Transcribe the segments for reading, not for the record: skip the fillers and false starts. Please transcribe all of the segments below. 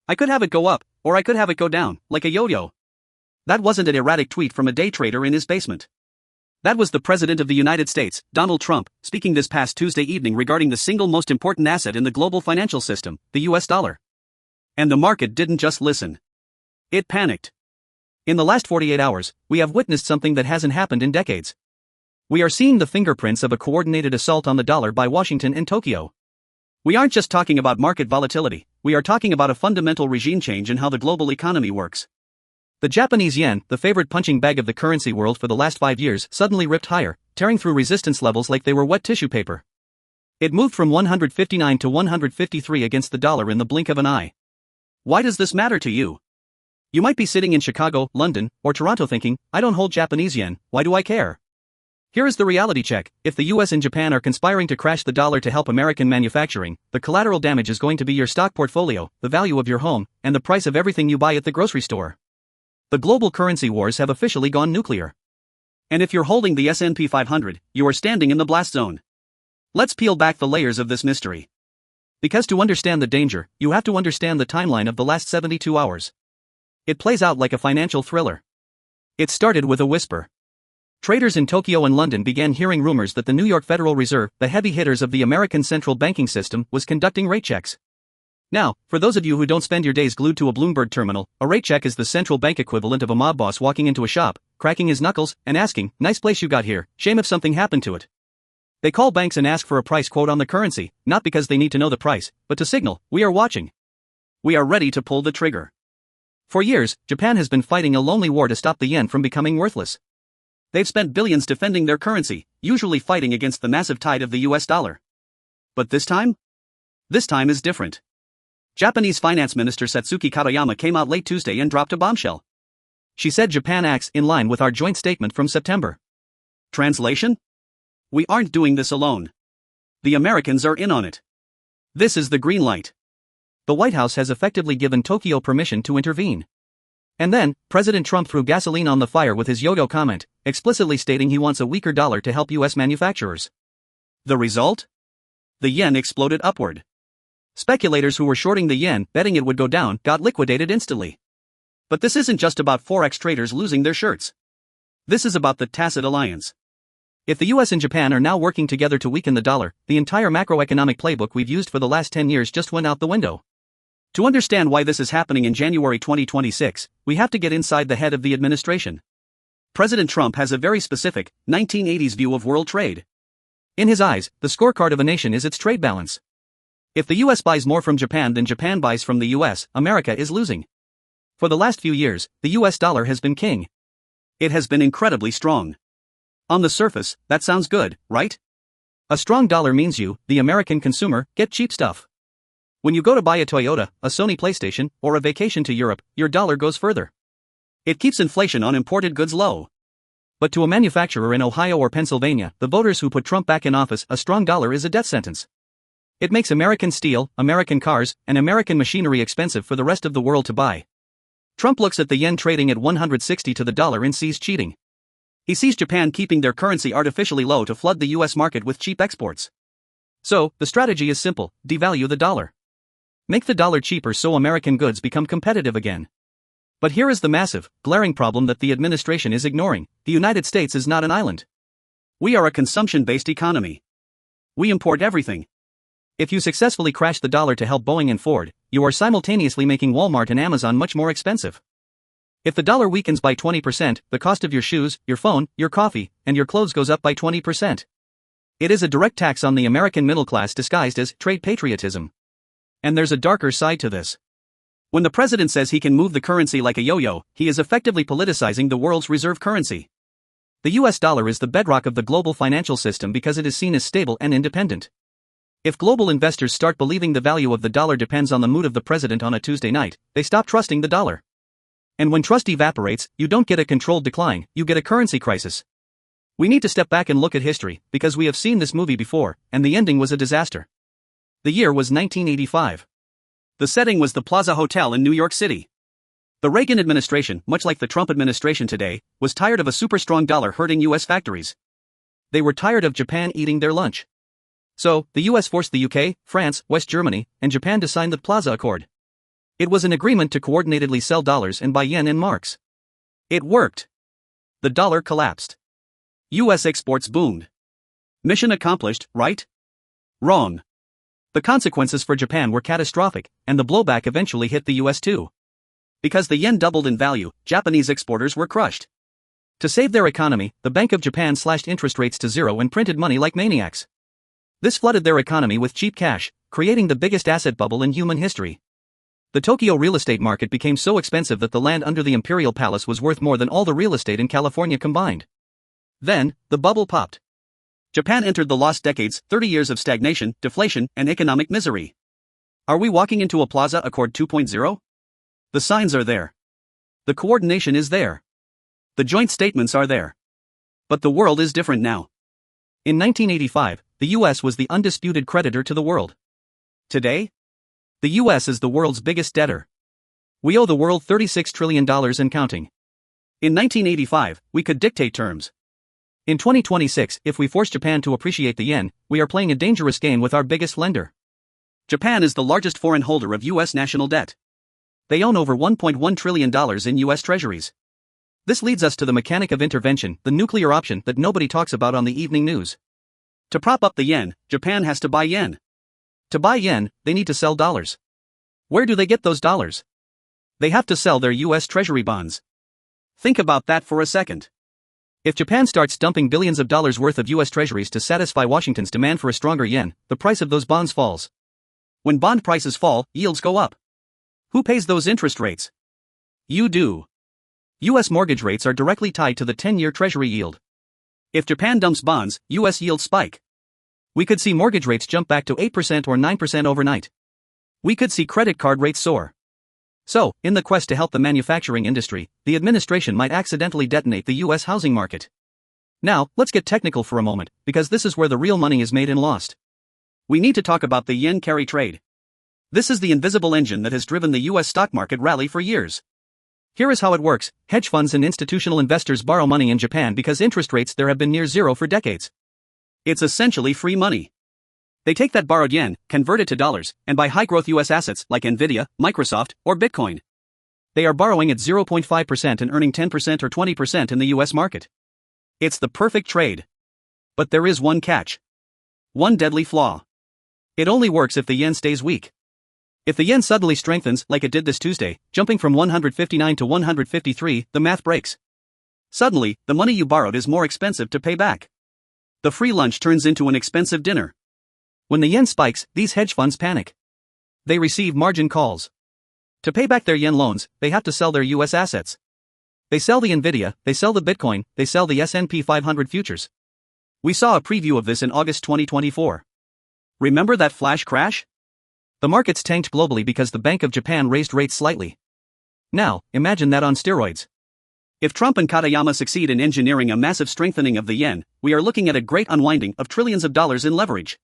I could have it go up, or I could have it go down, like a yo-yo. That wasn't an erratic tweet from a day trader in his basement. That was the President of the United States, Donald Trump, speaking this past Tuesday evening regarding the single most important asset in the global financial system, the US dollar. And the market didn't just listen. It panicked. In the last 48 hours, we have witnessed something that hasn't happened in decades. We are seeing the fingerprints of a coordinated assault on the dollar by Washington and Tokyo. We aren't just talking about market volatility, we are talking about a fundamental regime change in how the global economy works. The Japanese yen, the favorite punching bag of the currency world for the last 5 years, suddenly ripped higher, tearing through resistance levels like they were wet tissue paper. It moved from 159 to 153 against the dollar in the blink of an eye. Why does this matter to you? You might be sitting in Chicago, London, or Toronto thinking, I don't hold Japanese yen, why do I care? Here is the reality check: if the US and Japan are conspiring to crash the dollar to help American manufacturing, the collateral damage is going to be your stock portfolio, the value of your home, and the price of everything you buy at the grocery store. The global currency wars have officially gone nuclear. And if you're holding the S&P 500, you are standing in the blast zone. Let's peel back the layers of this mystery. Because to understand the danger, you have to understand the timeline of the last 72 hours. It plays out like a financial thriller. It started with a whisper. Traders in Tokyo and London began hearing rumors that the New York Federal Reserve, the heavy hitters of the American central banking system, was conducting rate checks. Now, for those of you who don't spend your days glued to a Bloomberg terminal, a rate check is the central bank equivalent of a mob boss walking into a shop, cracking his knuckles, and asking, "Nice place you got here, shame if something happened to it." They call banks and ask for a price quote on the currency, not because they need to know the price, but to signal, we are watching. We are ready to pull the trigger. For years, Japan has been fighting a lonely war to stop the yen from becoming worthless. They've spent billions defending their currency, usually fighting against the massive tide of the US dollar. But this time? This time is different. Japanese Finance Minister Satsuki Katayama came out late Tuesday and dropped a bombshell. She said Japan acts in line with our joint statement from September. Translation? We aren't doing this alone. The Americans are in on it. This is the green light. The White House has effectively given Tokyo permission to intervene. And then, President Trump threw gasoline on the fire with his yo-yo comment, explicitly stating he wants a weaker dollar to help US manufacturers. The result? The yen exploded upward. Speculators who were shorting the yen, betting it would go down, got liquidated instantly. But this isn't just about forex traders losing their shirts. This is about the Tacit Alliance. If the US and Japan are now working together to weaken the dollar, the entire macroeconomic playbook we've used for the last 10 years just went out the window. To understand why this is happening in January 2026, we have to get inside the head of the administration. President Trump has a very specific, 1980s view of world trade. In his eyes, the scorecard of a nation is its trade balance. If the US buys more from Japan than Japan buys from the US, America is losing. For the last few years, the US dollar has been king. It has been incredibly strong. On the surface, that sounds good, right? A strong dollar means you, the American consumer, get cheap stuff. When you go to buy a Toyota, a Sony PlayStation, or a vacation to Europe, your dollar goes further. It keeps inflation on imported goods low. But to a manufacturer in Ohio or Pennsylvania, the voters who put Trump back in office, a strong dollar is a death sentence. It makes American steel, American cars, and American machinery expensive for the rest of the world to buy. Trump looks at the yen trading at 160 to the dollar and sees cheating. He sees Japan keeping their currency artificially low to flood the US market with cheap exports. So, the strategy is simple: devalue the dollar. Make the dollar cheaper so American goods become competitive again. But here is the massive, glaring problem that the administration is ignoring: the United States is not an island. We are a consumption-based economy. We import everything. If you successfully crash the dollar to help Boeing and Ford, you are simultaneously making Walmart and Amazon much more expensive. If the dollar weakens by 20%, the cost of your shoes, your phone, your coffee, and your clothes goes up by 20%. It is a direct tax on the American middle class disguised as trade patriotism. And there's a darker side to this. When the president says he can move the currency like a yo-yo, he is effectively politicizing the world's reserve currency. The US dollar is the bedrock of the global financial system because it is seen as stable and independent. If global investors start believing the value of the dollar depends on the mood of the president on a Tuesday night, they stop trusting the dollar. And when trust evaporates, you don't get a controlled decline, you get a currency crisis. We need to step back and look at history, because we have seen this movie before, and the ending was a disaster. The year was 1985. The setting was the Plaza Hotel in New York City. The Reagan administration, much like the Trump administration today, was tired of a super strong dollar hurting US factories. They were tired of Japan eating their lunch. So, the US forced the UK, France, West Germany, and Japan to sign the Plaza Accord. It was an agreement to coordinatedly sell dollars and buy yen in marks. It worked. The dollar collapsed. US exports boomed. Mission accomplished, right? Wrong. The consequences for Japan were catastrophic, and the blowback eventually hit the US too. Because the yen doubled in value, Japanese exporters were crushed. To save their economy, the Bank of Japan slashed interest rates to zero and printed money like maniacs. This flooded their economy with cheap cash, creating the biggest asset bubble in human history. The Tokyo real estate market became so expensive that the land under the Imperial Palace was worth more than all the real estate in California combined. Then, the bubble popped. Japan entered the lost decades, 30 years of stagnation, deflation, and economic misery. Are we walking into a Plaza Accord 2.0? The signs are there. The coordination is there. The joint statements are there. But the world is different now. In 1985, the US was the undisputed creditor to the world. Today, the US is the world's biggest debtor. We owe the world $36 trillion and counting. In 1985, we could dictate terms. In 2026, if we force Japan to appreciate the yen, we are playing a dangerous game with our biggest lender. Japan is the largest foreign holder of US national debt. They own over $1.1 trillion in US treasuries. This leads us to the mechanic of intervention, the nuclear option that nobody talks about on the evening news. To prop up the yen, Japan has to buy yen. To buy yen, they need to sell dollars. Where do they get those dollars? They have to sell their US Treasury bonds. Think about that for a second. If Japan starts dumping billions of dollars worth of US Treasuries to satisfy Washington's demand for a stronger yen, the price of those bonds falls. When bond prices fall, yields go up. Who pays those interest rates? You do. US mortgage rates are directly tied to the 10-year Treasury yield. If Japan dumps bonds, US yields spike. We could see mortgage rates jump back to 8% or 9% overnight. We could see credit card rates soar. So, in the quest to help the manufacturing industry, the administration might accidentally detonate the US housing market. Now, let's get technical for a moment, because this is where the real money is made and lost. We need to talk about the yen carry trade. This is the invisible engine that has driven the US stock market rally for years. Here is how it works. Hedge funds and institutional investors borrow money in Japan because interest rates there have been near zero for decades. It's essentially free money. They take that borrowed yen, convert it to dollars, and buy high-growth US assets like Nvidia, Microsoft, or Bitcoin. They are borrowing at 0.5% and earning 10% or 20% in the US market. It's the perfect trade. But there is one catch. One deadly flaw. It only works if the yen stays weak. If the yen suddenly strengthens like it did this Tuesday, jumping from 159 to 153, the math breaks. Suddenly, the money you borrowed is more expensive to pay back. The free lunch turns into an expensive dinner. When the yen spikes, these hedge funds panic. They receive margin calls. To pay back their yen loans, they have to sell their US assets. They sell the Nvidia, they sell the Bitcoin, they sell the S&P 500 futures. We saw a preview of this in August 2024. Remember that flash crash? The markets tanked globally because the Bank of Japan raised rates slightly. Now, imagine that on steroids. If Trump and Katayama succeed in engineering a massive strengthening of the yen, we are looking at a great unwinding of trillions of dollars in leverage.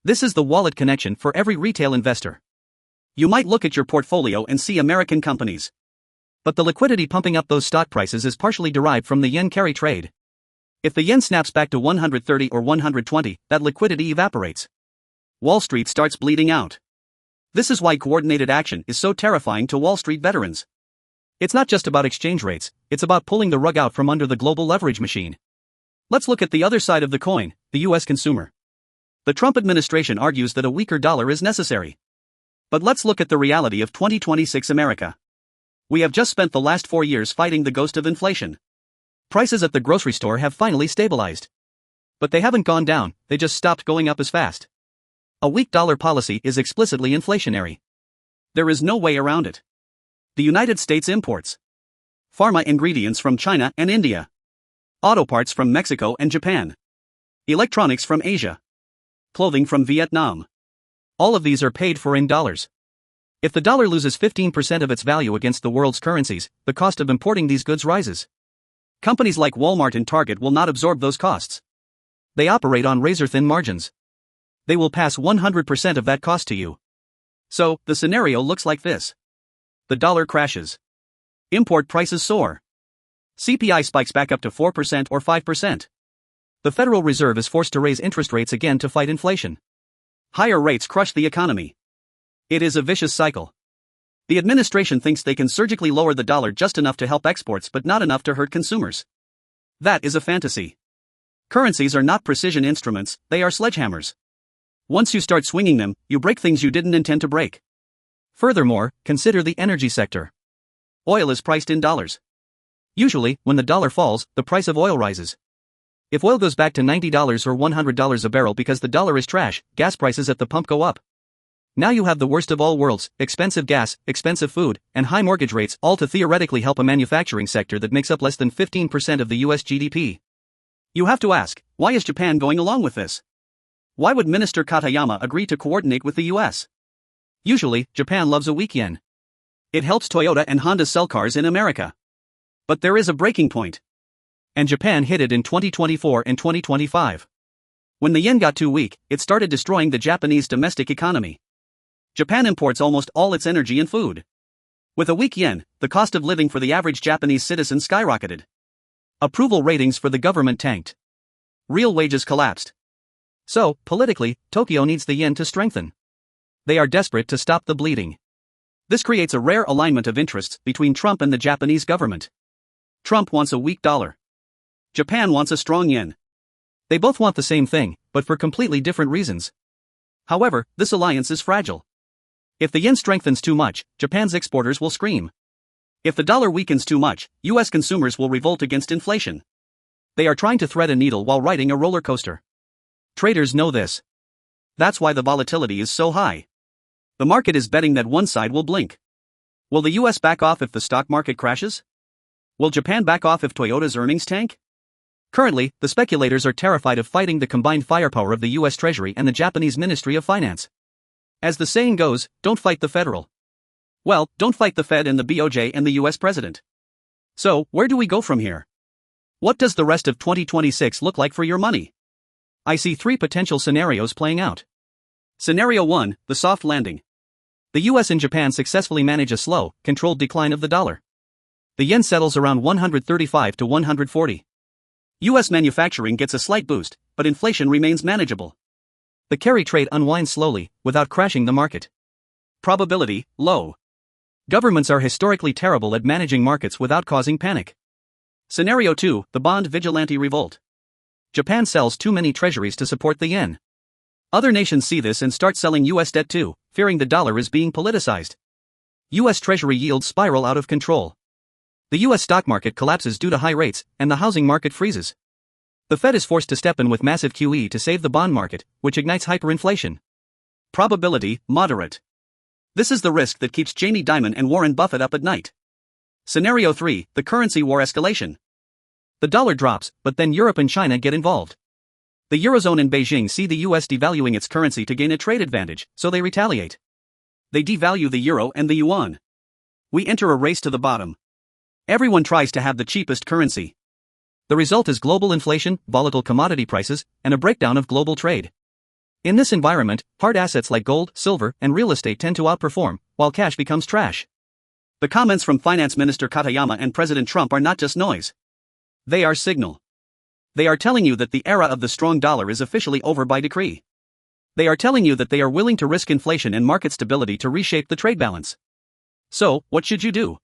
This is the wallet connection for every retail investor. You might look at your portfolio and see American companies. But the liquidity pumping up those stock prices is partially derived from the yen carry trade. If the yen snaps back to 130 or 120, that liquidity evaporates. Wall Street starts bleeding out. This is why coordinated action is so terrifying to Wall Street veterans. It's not just about exchange rates, it's about pulling the rug out from under the global leverage machine. Let's look at the other side of the coin, the US consumer. The Trump administration argues that a weaker dollar is necessary. But let's look at the reality of 2026 America. We have just spent the last 4 years fighting the ghost of inflation. Prices at the grocery store have finally stabilized. But they haven't gone down, they just stopped going up as fast. A weak dollar policy is explicitly inflationary. There is no way around it. The United States imports pharma ingredients from China and India, auto parts from Mexico and Japan, electronics from Asia, clothing from Vietnam. All of these are paid for in dollars. If the dollar loses 15% of its value against the world's currencies, the cost of importing these goods rises. Companies like Walmart and Target will not absorb those costs. They operate on razor-thin margins. They will pass 100% of that cost to you. So, the scenario looks like this. The dollar crashes. Import prices soar. CPI spikes back up to 4% or 5%. The Federal Reserve is forced to raise interest rates again to fight inflation. Higher rates crush the economy. It is a vicious cycle. The administration thinks they can surgically lower the dollar just enough to help exports but not enough to hurt consumers. That is a fantasy. Currencies are not precision instruments, they are sledgehammers. Once you start swinging them, you break things you didn't intend to break. Furthermore, consider the energy sector. Oil is priced in dollars. Usually, when the dollar falls, the price of oil rises. If oil goes back to $90 or $100 a barrel because the dollar is trash, gas prices at the pump go up. Now you have the worst of all worlds: expensive gas, expensive food, and high mortgage rates, all to theoretically help a manufacturing sector that makes up less than 15% of the US GDP. You have to ask, why is Japan going along with this? Why would Minister Katayama agree to coordinate with the US? Usually, Japan loves a weak yen. It helps Toyota and Honda sell cars in America. But there is a breaking point. And Japan hit it in 2024 and 2025. When the yen got too weak, it started destroying the Japanese domestic economy. Japan imports almost all its energy and food. With a weak yen, the cost of living for the average Japanese citizen skyrocketed. Approval ratings for the government tanked. Real wages collapsed. So, politically, Tokyo needs the yen to strengthen. They are desperate to stop the bleeding. This creates a rare alignment of interests between Trump and the Japanese government. Trump wants a weak dollar. Japan wants a strong yen. They both want the same thing, but for completely different reasons. However, this alliance is fragile. If the yen strengthens too much, Japan's exporters will scream. If the dollar weakens too much, US consumers will revolt against inflation. They are trying to thread a needle while riding a roller coaster. Traders know this. That's why the volatility is so high. The market is betting that one side will blink. Will the US back off if the stock market crashes? Will Japan back off if Toyota's earnings tank? Currently, the speculators are terrified of fighting the combined firepower of the US Treasury and the Japanese Ministry of Finance. As the saying goes, don't fight the federal. Well, don't fight the Fed and the BOJ and the US president. So, where do we go from here? What does the rest of 2026 look like for your money? I see three potential scenarios playing out. Scenario 1, the soft landing. The US and Japan successfully manage a slow, controlled decline of the dollar. The yen settles around 135 to 140. US manufacturing gets a slight boost, but inflation remains manageable. The carry trade unwinds slowly, without crashing the market. Probability, low. Governments are historically terrible at managing markets without causing panic. Scenario 2, the bond vigilante revolt. Japan sells too many treasuries to support the yen. Other nations see this and start selling US debt too, fearing the dollar is being politicized. US Treasury yields spiral out of control. The US stock market collapses due to high rates, and the housing market freezes. The Fed is forced to step in with massive QE to save the bond market, which ignites hyperinflation. Probability, moderate. This is the risk that keeps Jamie Dimon and Warren Buffett up at night. Scenario 3, the currency war escalation. The dollar drops, but then Europe and China get involved. The Eurozone and Beijing see the US devaluing its currency to gain a trade advantage, so they retaliate. They devalue the euro and the yuan. We enter a race to the bottom. Everyone tries to have the cheapest currency. The result is global inflation, volatile commodity prices, and a breakdown of global trade. In this environment, hard assets like gold, silver, and real estate tend to outperform, while cash becomes trash. The comments from Finance Minister Katayama and President Trump are not just noise. They are signal. They are telling you that the era of the strong dollar is officially over by decree. They are telling you that they are willing to risk inflation and market stability to reshape the trade balance. So, what should you do?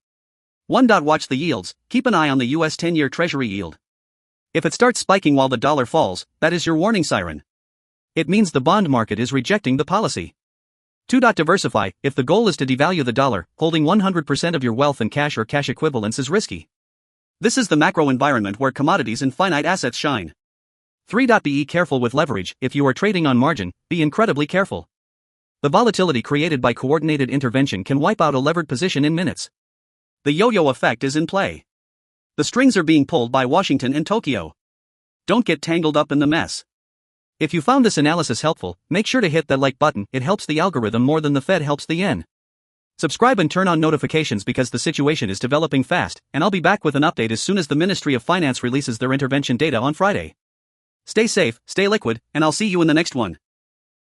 1. Watch the yields. Keep an eye on the US 10-year Treasury yield. If it starts spiking while the dollar falls, that is your warning siren. It means the bond market is rejecting the policy. 2. Diversify. If the goal is to devalue the dollar, holding 100% of your wealth in cash or cash equivalents is risky. This is the macro environment where commodities and finite assets shine. 3. Be careful with leverage. If you are trading on margin, be incredibly careful. The volatility created by coordinated intervention can wipe out a levered position in minutes. The yo-yo effect is in play. The strings are being pulled by Washington and Tokyo. Don't get tangled up in the mess. If you found this analysis helpful, make sure to hit that like button. It helps the algorithm more than the Fed helps the yen. Subscribe and turn on notifications because the situation is developing fast, and I'll be back with an update as soon as the Ministry of Finance releases their intervention data on Friday. Stay safe, stay liquid, and I'll see you in the next one.